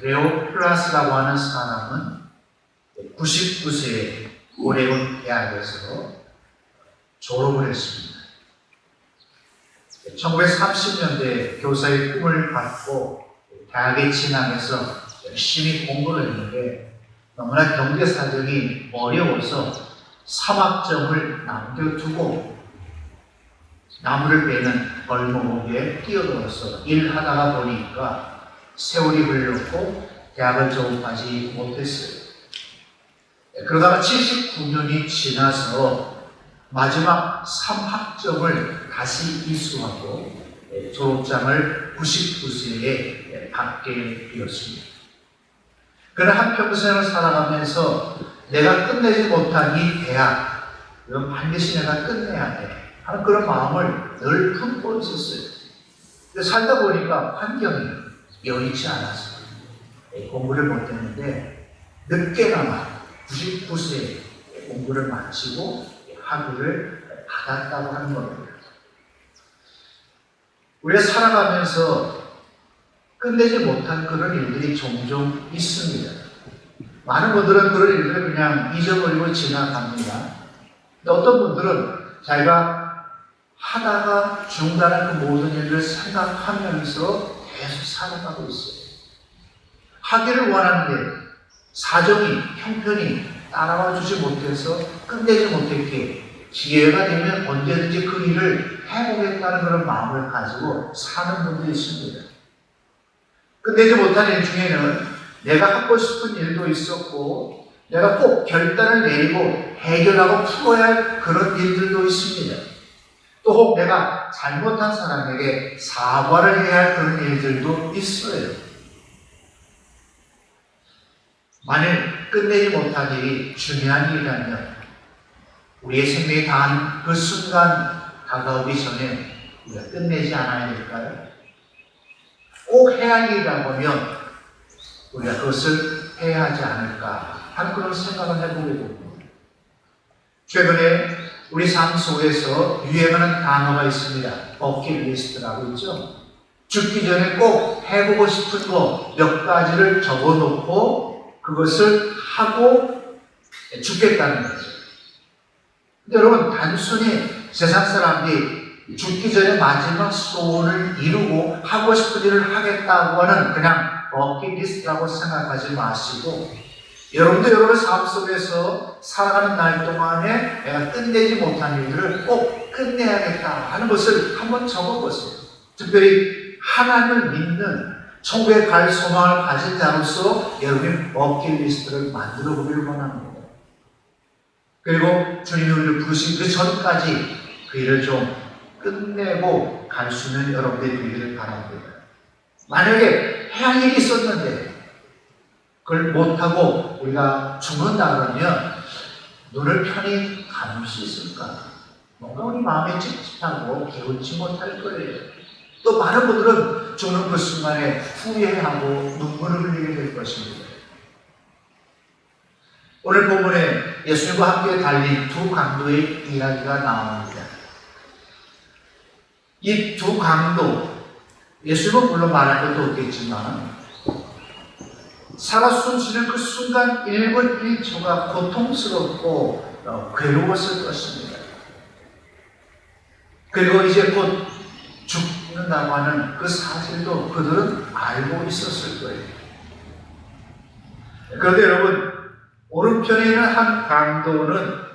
레오 플라스라고 하는 사람은 99세에 오레곤 대학에서 졸업을 했습니다. 1930년대 교사의 꿈을 갖고 대학에 진학해서 열심히 공부를 했는데 너무나 경제 사정이 어려워서 3학점을 남겨두고 나무를 베는 벌목에 뛰어들어서 일하다가 보니까 세월이 흘렀고 대학을 졸업하지 못했어요. 그러다가 79년이 지나서 마지막 3학점을 다시 이수하고 졸업장을 99세에 받게 되었습니다. 그러나 한평생을 살아가면서 내가 끝내지 못한 이 대학, 이건 반드시 내가 끝내야 돼 하는 그런 마음을 늘 품고 있었어요. 근데 살다 보니까 환경이 여의치 않았어요. 공부를 못했는데 늦게나마 99세에 공부를 마치고 학위를 받았다고 하는 겁니다. 우리가 살아가면서 끝내지 못한 그런 일들이 종종 있습니다. 많은 분들은 그런 일들을 그냥 잊어버리고 지나갑니다. 근데 어떤 분들은 자기가 하다가 중단한 그 모든 일을 생각하면서 계속 살아가고 있어요. 하기를 원하는데 사정이, 형편이 따라와 주지 못해서 끝내지 못했기에 기회가 되면 언제든지 그 일을 해보겠다는 그런 마음을 가지고 사는 분들이 있습니다. 끝내지 못한 일 중에는 내가 하고 싶은 일도 있었고 내가 꼭 결단을 내리고 해결하고 풀어야 할 그런 일들도 있습니다. 또 혹 내가 잘못한 사람에게 사과를 해야 할 그런 일들도 있어요. 만일 끝내지 못한 일이 중요한 일이라면 우리의 생명이 다한 그 순간 다가오기 전에 우리가 끝내지 않아야 될까요? 꼭 해야 할 일이라고 하면 우리가 그것을 해야 하지 않을까 하는 그런 생각을 해보게 됩니다. 최근에 우리 삶 속에서 유행하는 단어가 있습니다. 버킷리스트라고 있죠. 죽기 전에 꼭 해보고 싶은 거 몇 가지를 적어놓고 그것을 하고 죽겠다는 거죠. 근데 여러분, 단순히 세상 사람들이 죽기 전에 마지막 소원을 이루고 하고 싶은 일을 하겠다고 하는 그냥 버킷리스트라고 생각하지 마시고 여러분도 여러분의 삶 속에서 살아가는 날 동안에 내가 끝내지 못한 일들을 꼭 끝내야겠다 하는 것을 한번 적어보세요. 특별히 하나님을 믿는 천국에 갈 소망을 가진 자로서 여러분의 버킷리스트를 만들어 보기를 원합니다. 그리고 주님이 우리를 부르신 그 전까지 그 일을 좀 끝내고 갈 수 있는 여러분들이 되기를 바랍니다. 만약에 해야 할 일이 있었는데 그걸 못하고 우리가 죽는다 그러면 눈을 편히 감을 수 있을까? 뭔가 우리 마음이 찝찝하고 개운치 못할 거예요. 또 많은 분들은 죽는 그 순간에 후회하고 눈물을 흘리게 될 것입니다. 오늘 본문에 예수님과 함께 달린 두 강도의 이야기가 나옵니다. 이 두 강도, 예수님은 물론 말할 것도 없겠지만 살아 숨쉬는 그 순간 1분 1초가 고통스럽고 괴로웠을 것입니다. 그리고 이제 곧 죽는다고 하는 그 사실도 그들은 알고 있었을 거예요. 그런데 여러분, 오른편에 있는 한 강도는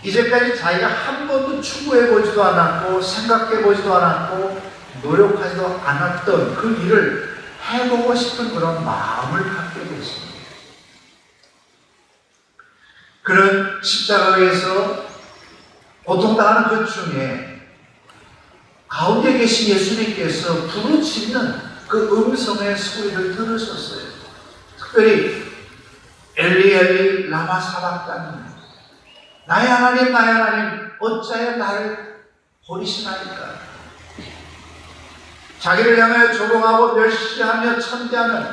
이제까지 자기가 한 번도 추구해보지도 않았고 생각해보지도 않았고 노력하지도 않았던 그 일을 해보고 싶은 그런 마음을 갖게 됐습니다. 그런 십자가에서 고통당하는 그 중에 가운데 계신 예수님께서 부르짖는 그 음성의 소리를 들으셨어요. 특별히 엘리 엘리 라마 사박다니, 나의 하나님 나의 하나님 어찌하여 나를 버리시나이까. 자기를 향하여 조롱하고 멸시하며 천대하는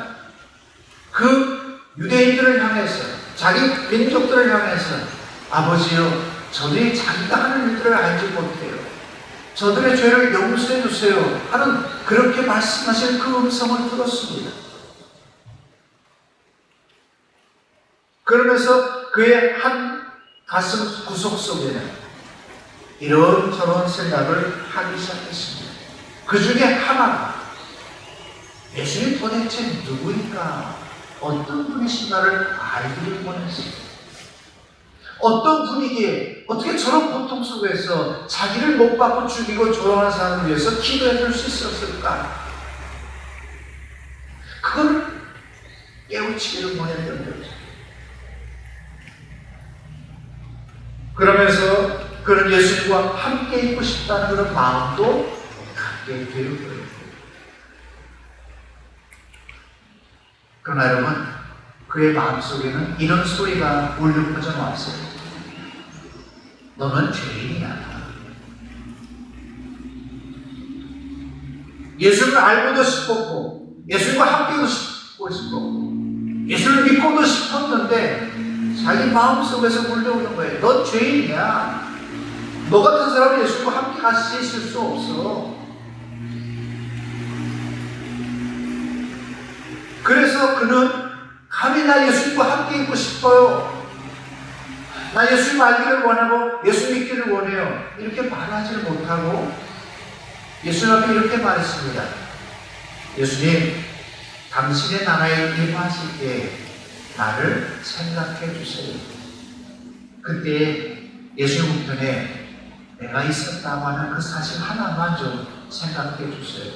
그 유대인들을 향해서, 자기 민족들을 향해서 아버지여, 저들이 자기가 하는 일들을 알지 못해요. 저들의 죄를 용서해 주세요 하는 그렇게 말씀하신 그 음성을 들었습니다. 그러면서 그의 한 가슴 구석 속에는 이런저런 생각을 하기 시작했습니다. 그 중에 하나가 예수님 도대체 누구인가, 어떤 분이신가를 알기를 원했습니다. 어떤 분위기에 어떻게 저런 고통 속에서 자기를 못 받고 죽이고 조롱하는 사람을 위해서 기도해 줄 수 있었을까? 그걸 깨우치기를 원했던 거죠. 그러면서 그런 예수님과 함께 있고 싶다는 그런 마음도 갖게 될 거예요. 그러나 여러분, 그의 마음속에는 이런 소리가 울려 퍼져 나왔어요. 너는 죄인이야. 예수를 알고도 싶었고, 예수님과 함께도 싶었고, 예수를 믿고도 싶었는데 자기 마음속에서 울려오는 거예요. 너 죄인이야. 너 같은 사람은 예수님과 함께 같이 있을 수 없어. 그래서 그는 감히 나 예수님과 함께 있고 싶어요. 나 예수님 알기를 원하고 예수 믿기를 원해요. 이렇게 말하지를 못하고 예수님 앞에 이렇게 말했습니다. 예수님, 당신의 나라에 임하실 때 나를 생각해 주세요. 그때 예수님 우편에 내가 있었다고 하는 그 사실 하나만 좀 생각해 주세요.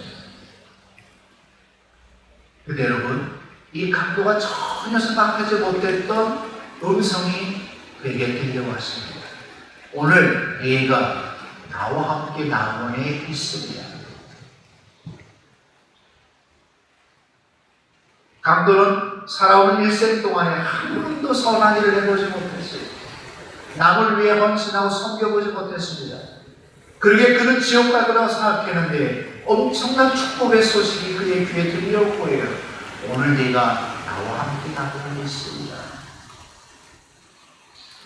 근데 여러분, 이 강도가 전혀 생각하지 못했던 음성이 그에게 들려왔습니다. 오늘 네가 나와 함께 낙원에 있으리라. 강도는 살아온 일생 동안에 한 번도 선한 일을 해보지 못했어요. 남을 위해 헌신하고 섬겨보지 못했습니다. 그러게 그는 지옥 갈 거라고 생각했는데 엄청난 축복의 소식이 그의 귀에 들려올 거예요. 오늘 네가 나와 함께 낙원에 있으리라.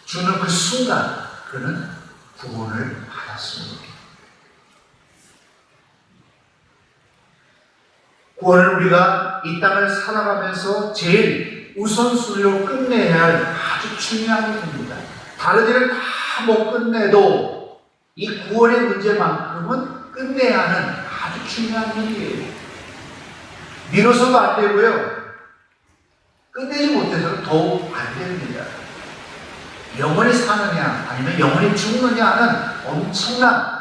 주는 그 순간 그는 구원을 받았습니다. 구원은 우리가 이 땅을 살아가면서 제일 우선순위로 끝내야 할 아주 중요한 일입니다. 다른 일을 다 못 끝내도 이 구원의 문제만큼은 끝내야 하는 아주 중요한 일이에요. 미뤄서도 안 되고요. 끝내지 못해서는 더욱 안 됩니다. 영원히 사느냐 아니면 영원히 죽느냐 하는 엄청난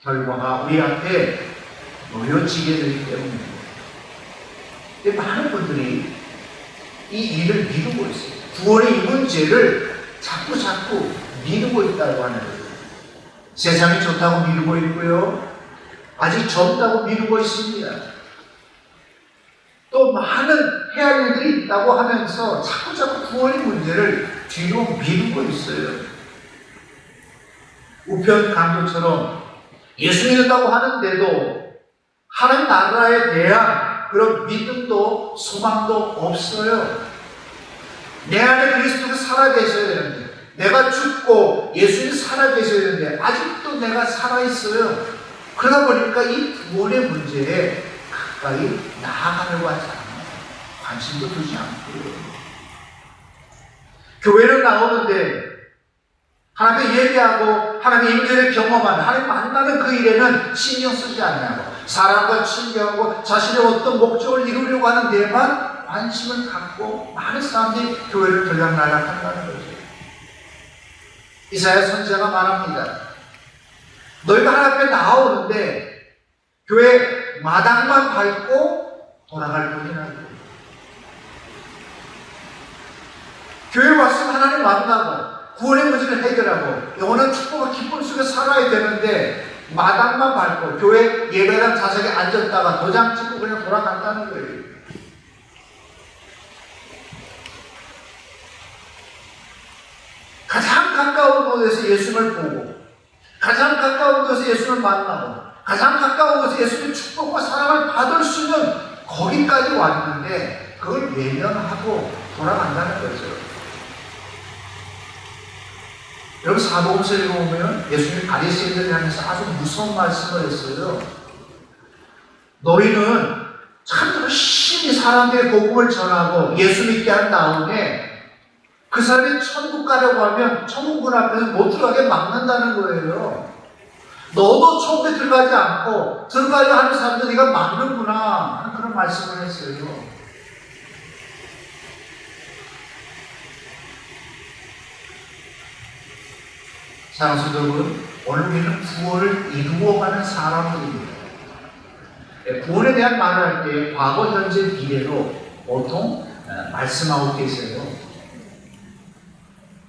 결과가 우리 앞에 놓여지게 되기 때문입니다. 근데 많은 분들이 이 일을 미루고 있어요. 구원의 이 문제를 자꾸 미루고 있다고 하는 거예요. 세상이 좋다고 미루고 있고요. 아직 젊다고 미루고 있습니다. 또 많은 해야 할 일들이 있다고 하면서 자꾸 구원의 문제를 뒤로 미루고 있어요. 우편 강도처럼 예수 믿는다고 하는데도 하나님 나라에 대한 그런 믿음도 소망도 없어요. 내 안에 그리스도가 살아계셔야 되는데, 내가 죽고 예수님이 살아계셔야 되는데 아직도 내가 살아있어요. 그러다 보니까 이 구원의 문제에 가까이 나아가려고 하지 않아요. 관심도 두지 않고요. 교회는 나오는데 하나님의 예배하고 하나님의 임재를 경험하는, 하나님 만나는 그 일에는 신경 쓰지 않냐고, 사람과 친교하고 자신의 어떤 목적을 이루려고 하는 데에만 관심을 갖고 많은 사람들이 교회를 들락날락한다는 거죠. 이사야 선지자가 말합니다. 너희가 하나님 앞에 나오는데 교회 마당만 밟고 돌아갈 뿐이라고. 교회 왔으면 하나님 만나고 구원의 문제를 해결하고 영원한 축복과 기쁨 속에 살아야 되는데 마당만 밟고 교회 예배당 좌석에 앉았다가 도장 찍고 그냥 돌아간다는 거예요. 가장 가까운 곳에서 예수님을 보고, 가장 가까운 곳에서 예수님을 만나고, 가장 가까운 곳에서 예수님의 축복과 사랑을 받을 수 있는 거기까지 왔는데 그걸 외면하고 돌아간다는 거죠. 여러분, 사복음서에 보면 예수님이 바리새인들을 향해서 아주 무서운 말씀을 했어요. 너희는 참 열심히 사람들의 복음을 전하고 예수 믿게 한 다음에 그 사람이 천국 가려고 하면 천국 문 앞에서 못 들어가게 막는다는 거예요. 너도 천국에 들어가지 않고 들어가려 하는 사람들 네가 막는구나 하는 그런 말씀을 했어요. 사랑하는 여러분, 오늘 우리는 구원을 이루어가는 사람들입니다. 구원에 대한 말을 할 때 과거, 현재, 미래로 보통 말씀하고 계세요.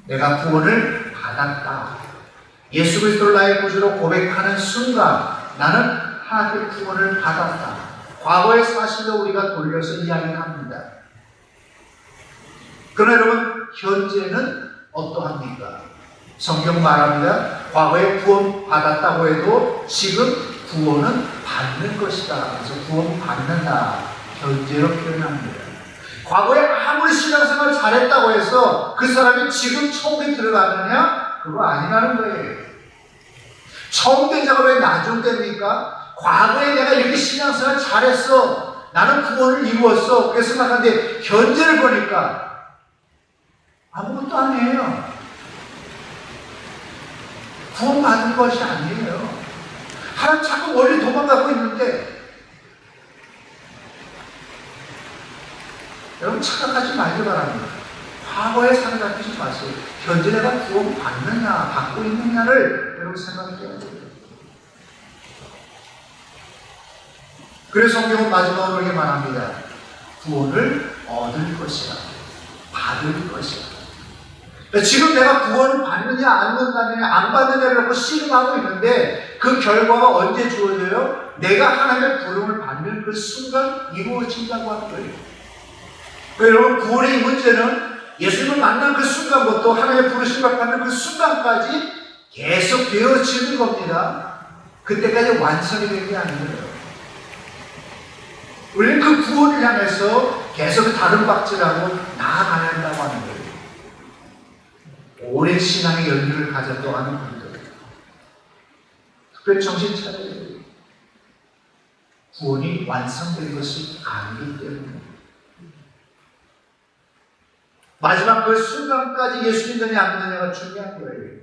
내가 구원을 받았다. 예수 그리스도를 나의 구주로 고백하는 순간 나는 하나님의 구원을 받았다. 과거의 사실을 우리가 돌려서 이야기합니다. 그러나 여러분, 현재는 어떠합니까? 성경 말합니다. 과거에 구원 받았다고 해도 지금 구원은 받는 것이다. 그래서 구원 받는다. 현재로 표현합니다. 과거에 아무리 신앙생활 잘했다고 해서 그 사람이 지금 천국에 들어가느냐? 그거 아니라는 거예요. 처음 된 자가 왜 나중 됩니까? 과거에 내가 이렇게 신앙생활 잘했어. 나는 구원을 이루었어. 그래서 생각하는데 현재를 보니까 아무것도 아니에요. 구원받은 것이 아니에요. 하나님 자꾸 멀리 도망가고 있는데 여러분 착각하지 말기 바랍니다. 과거에 사로잡히지 마세요. 현재 내가 구원받느냐 받고 있느냐를 여러분 생각해야 돼요. 그래서 성경은 마지막으로 이렇게 말합니다. 구원을 얻을 것이라 받을 것이라. 지금 내가 구원을 받느냐 안 받느냐 안 받느냐를 놓고 씨름하고 있는데 그 결과가 언제 주어져요? 내가 하나님의 부름을 받는 그 순간 이루어진다고 하는 거예요. 여러분 구원의 이 문제는 예수님을 만난 그 순간부터 하나님의 부르심을 받는 그 순간까지 계속 되어지는 겁니다. 그때까지 완성이 되는 게 아니에요. 우리는 그 구원을 향해서 계속 다른 박질하고 나아가야 한다고 하는 거예요. 오랜 신앙의 연륜을 가졌다고 하는 분들 특별히 정신 차려야 돼요. 구원이 완성된 것이 아니기 때문에 마지막 그 순간까지 예수 믿느냐 안 믿느냐가 중요한 거예요.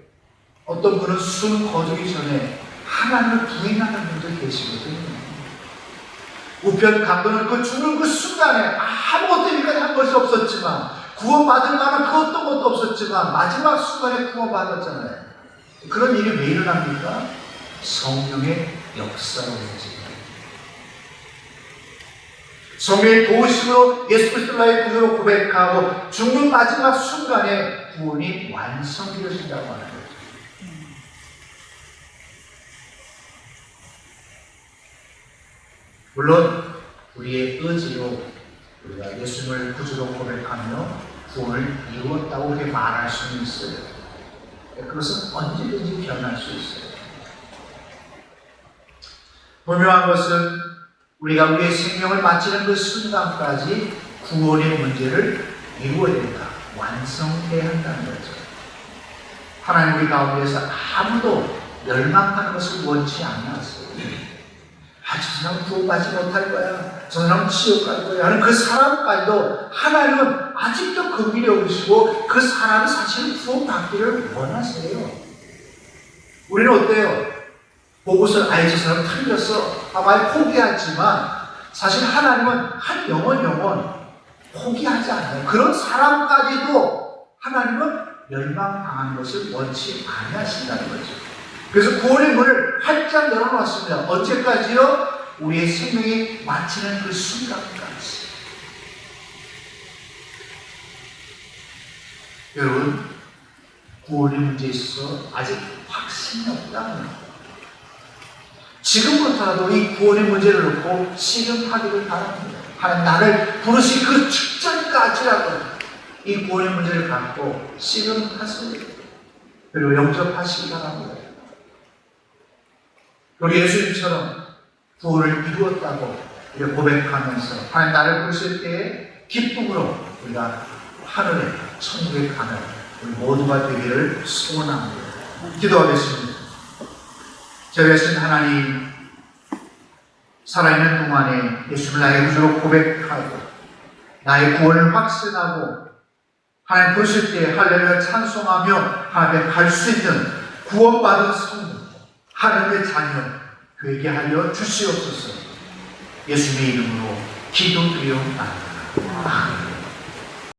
어떤 분은 숨 거두기 전에 하나님을 부인하는 분도 계시거든요. 우편 강도는 그 죽는 그 순간에 아무것도 여기까지 한 것이 없었지만 구원받을 만한 그 어떤 것도 없었지만 마지막 순간에 구원받았잖아요. 그런 일이 왜 일어납니까? 성령의 역사로 일어납니다. 성령의 도우심으로 예수 그리스도를 나의 구주로 고백하고 죽는 마지막 순간에 구원이 완성되어진다고 하는 거죠. 물론 우리의 의지로 우리가 예수님을 구주로 고백하며 구원을 이루었다고 그렇게 말할 수는 있어요. 그것은 언제든지 변할 수 있어요. 분명한 것은 우리가 우리의 생명을 마치는 그 순간까지 구원의 문제를 이루어야 된다. 완성해야 한다는 거죠. 하나님 우리 가운데서 아무도 멸망하는 것을 원치 않았어요. 저 사람은 구원받지 못할 거야. 저 사람은 지옥 갈 거야. 하는 그 사람까지도 하나님은 아직도 긍휼히 여기시고 그 사람이 사실은 구원받기를 원하세요. 우리는 어때요? 보고서 저 사람 틀렸어. 많이 포기하지만 사실 하나님은 한 영혼 포기하지 않아요. 그런 사람까지도 하나님은 멸망당하는 것을 원치 아니하신다는 거죠. 그래서 구원의 문을 활짝 열어놨습니다. 언제까지요? 우리의 생명이 마치는 그 순간까지. 여러분, 구원의 문제에 있어서 아직 확신이 없다면 지금부터라도 이 구원의 문제를 놓고 씨름하기를 바랍니다. 하나님 나를 부르신 그 직전까지라도 이 구원의 문제를 갖고 씨름하세요. 그리고 영접하시기 바랍니다. 우리 예수님처럼 구원을 이루었다고 우리가 고백하면서 하나님 나를 부르실 때에 기쁨으로 우리가 하늘에 천국에 가는 우리 모두가 되기를 소원합니다. 기도하겠습니다. 저희 예수님 하나님 살아있는 동안에 예수님을 나의 구주로 고백하고 나의 구원을 확신하고 하나님 보실 때 할렐루야 찬송하며 하나님께 갈 수 있는 구원받은 성도, 하나님의 자녀 되게 하여 주시옵소서. 예수님의 이름으로 기도드리옵나이다. 아멘.